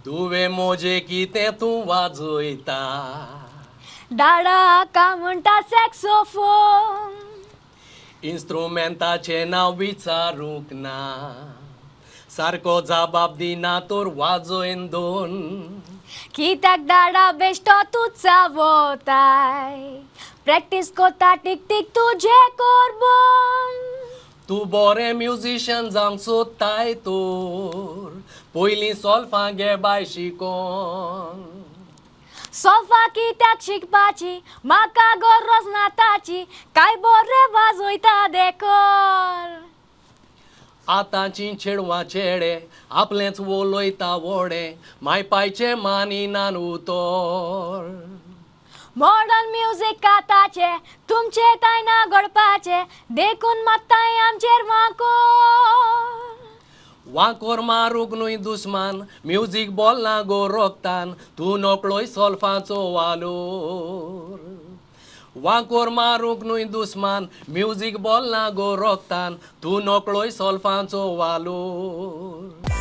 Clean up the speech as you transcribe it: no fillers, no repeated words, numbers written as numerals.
तुवे मोजे कितें तूं वाजोयता डाळा का म्हणटा सॅक्सोफोन इन्स्ट्रुमेंटाचें नांव विचारूंक ना सारको जबाब दिना तर वाजोयन दोन कित्याक डाळा बेश्टो तूं चावताय प्रॅक्टीस कोता टीक टीक तुझे कोरबोन तूं बरें म्युझिशियन जावंक सोदताय तर पयलीं सॉल्फां घे बाय शिकोन सोफा कित्याक शिकपाची म्हाका गरज ना ताची काय बरें वाजोयता देखोर आतांची चेडवां चेडे आपलेंच वोलोयता वोडे माय पायचे मानिनान उतोर मॉडर्न म्युझिक आताचे तुमचे तायना घडपाचे देखून मात्ताय आमचेर वांकोर मारूंक न्हय दुस्मान म्युजीक बोलना गो रोगतान तूं नकळोय सॉल्फाचो वालोर वांकोर मारूंक न्हय दुस्मान म्युजीक बोलना गो रोगतान तूं नकळोय सॉल्फाचो वालोर